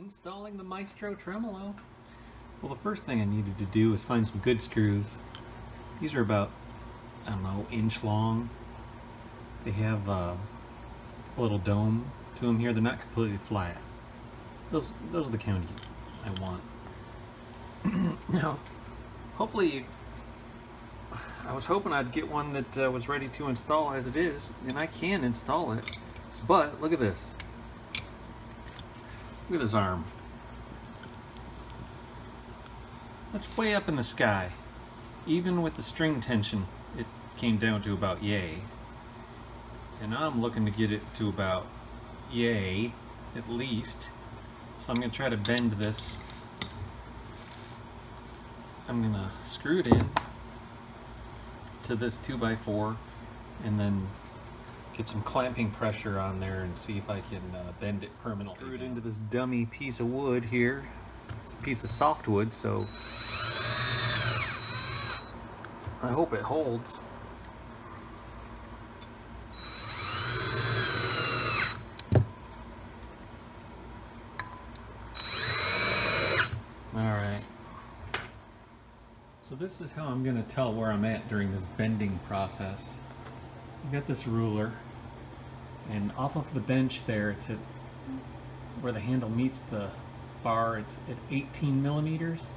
Installing the Maestro tremolo. Well, the first thing I needed to do was find some good screws. These are about, I don't know, inch long. They have a little dome to them here. They're not completely flat. Those are the kind I want. Now, hopefully, I was hoping I'd get one that was ready to install as it is, and I can install it. But look at this. Look at this arm. That's way up in the sky. Even with the string tension, it came down to about yay. And now I'm looking to get it to about yay, at least. So I'm going to try to bend this. I'm going to screw it in to this 2x4 and then get some clamping pressure on there and see if I can bend it permanently. Screw it into this dummy piece of wood here. It's a piece of softwood, so I hope it holds. Alright. So this is how I'm going to tell where I'm at during this bending process. I've got this ruler, and off of the bench there, it's at where the handle meets the bar, it's at 18 millimeters.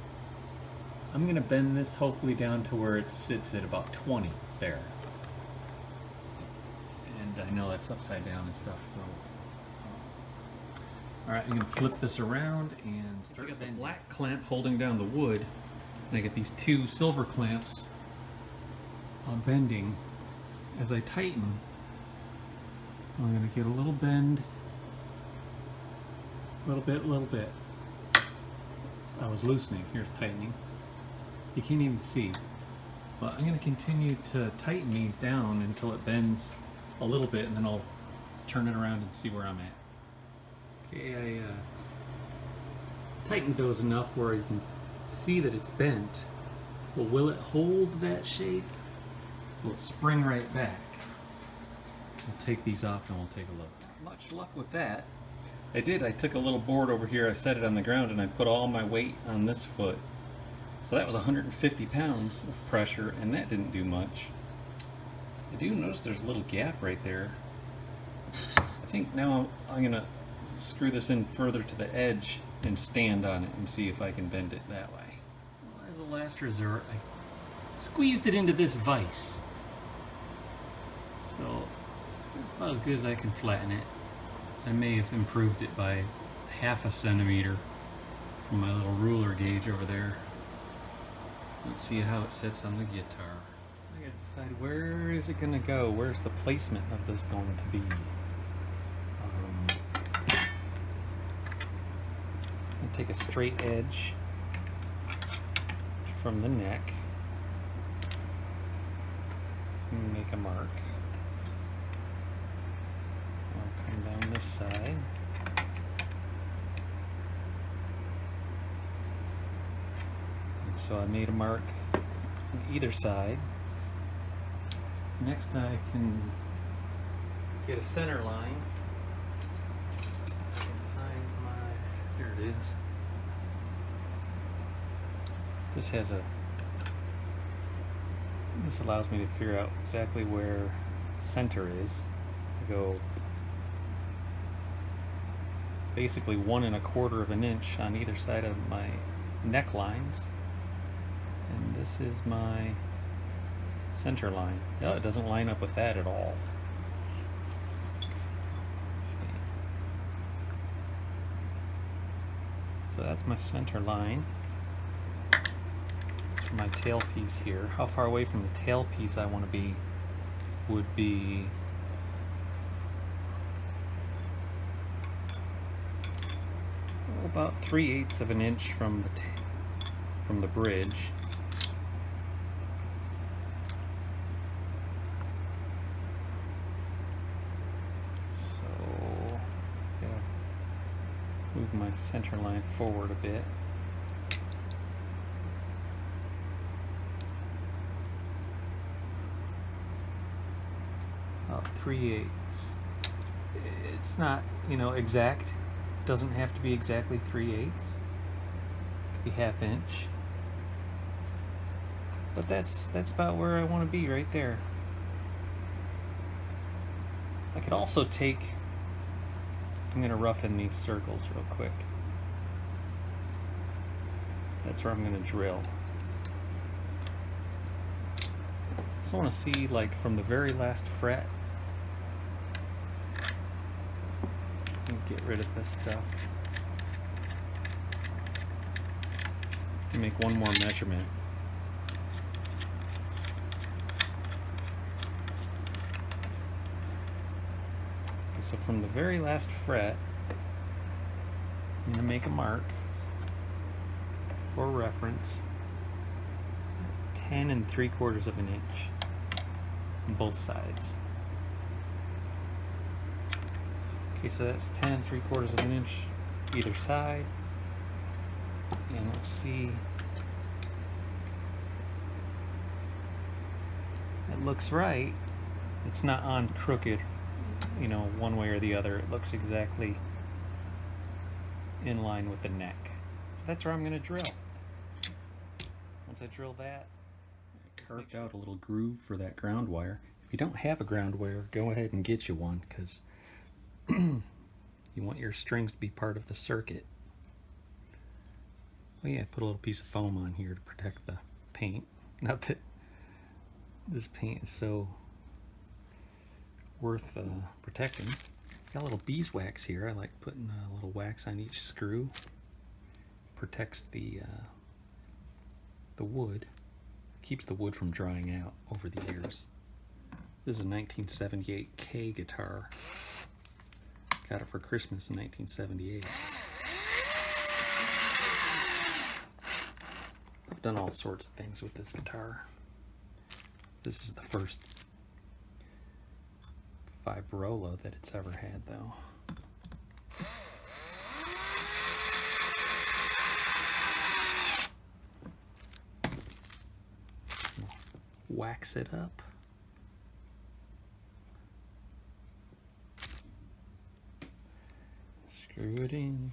I'm going to bend this hopefully down to where it sits at about 20 there. And I know that's upside down and stuff, so. Alright, I'm going to flip this around and start. I got the black clamp holding down the wood, and I get these two silver clamps bending. As I tighten, I'm going to get a little bend, a little bit. So I was loosening, here's tightening. You can't even see. But I'm going to continue to tighten these down until it bends a little bit, and then I'll turn it around and see where I'm at. Okay, I tightened those enough where you can see that it's bent. Well, will it hold that shape? Will it spring right back? We'll take these off and we'll take a look. Not much luck with that. I took a little board over here, I set it on the ground, and I put all my weight on this foot. So that was 150 pounds of pressure, and that didn't do much. I do notice there's a little gap right there. I think now I'm going to screw this in further to the edge and stand on it and see if I can bend it that way. Well, as a last resort, I squeezed it into this vise. So that's about as good as I can flatten it. I may have improved it by ½ centimeter from my little ruler gauge over there. Let's see how it sits on the guitar. I gotta decide, where is it gonna go? Where's the placement of this going to be? I'll take a straight edge from the neck and make a mark. I'll come down this side. And so I made a mark on either side. Next I can get a center line. Here it is. This allows me to figure out exactly where center is. I go basically 1 1/4 of an inch on either side of my necklines, and this is my center line. No, it doesn't line up with that at all. So that's my center line. That's my tailpiece here. How far away from the tailpiece I want to be would be about 3/8 of an inch from the bridge. Move my center line forward a bit. About 3/8. It's not, exact, Doesn't have to be exactly 3/8. Could be 1/2 inch. But that's about where I want to be, right there. I could also take, I'm going to roughen these circles real quick. That's where I'm going to drill. So I want to see, like, from the very last fret, and get rid of this stuff. And make one more measurement. So from the very last fret, I'm going to make a mark for reference, 10 3/4 of an inch on both sides. Okay, so that's 10 3/4 of an inch either side. And let's see. It looks right. It's not on crooked, you know, one way or the other. It looks exactly in line with the neck. So that's where I'm going to drill. Once I drill that, I carved out a little groove for that ground wire. If you don't have a ground wire, go ahead and get you one, because you want your strings to be part of the circuit. Oh yeah, put a little piece of foam on here to protect the paint. Not that this paint is so worth protecting. Got a little beeswax here. I like putting a little wax on each screw. Protects the wood. Keeps the wood from drying out over the years. This is a 1978 K guitar. Got it for Christmas in 1978. I've done all sorts of things with this guitar. This is the first Vibrola that it's ever had, though. Wax it up. Screw it in.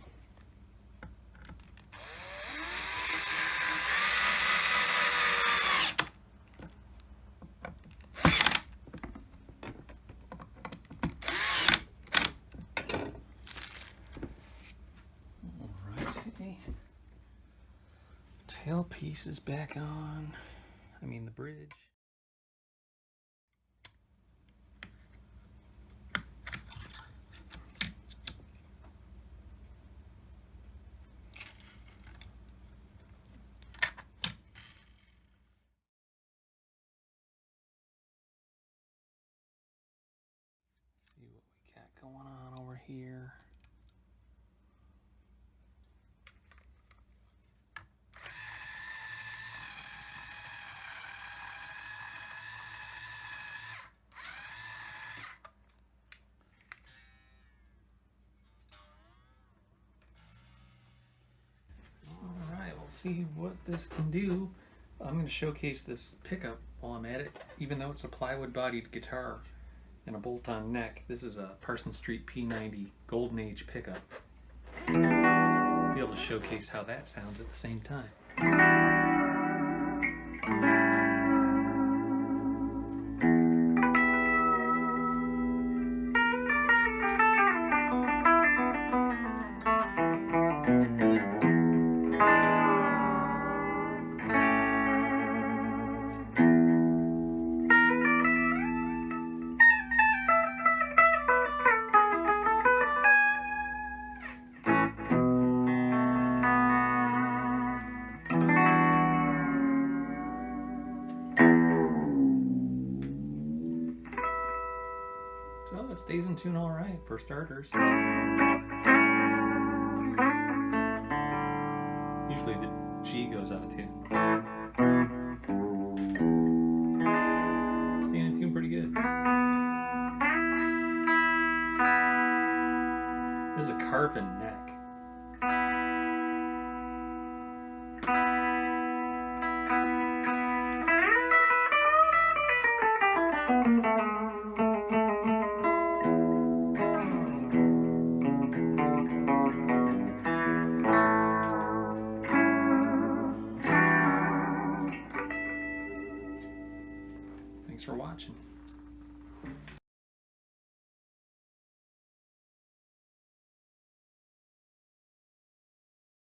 Tailpiece is back on. I mean the bridge. See what we got going on over here. See what this can do. I'm going to showcase this pickup while I'm at it. Even though it's a plywood bodied guitar and a bolt-on neck, this is a Parsons Street P90 Golden Age pickup. I'll be able to showcase how that sounds at the same time. So it stays in tune all right for starters. Usually the G goes out of tune. Staying in tune pretty good. This is a carven neck. Thanks for watching.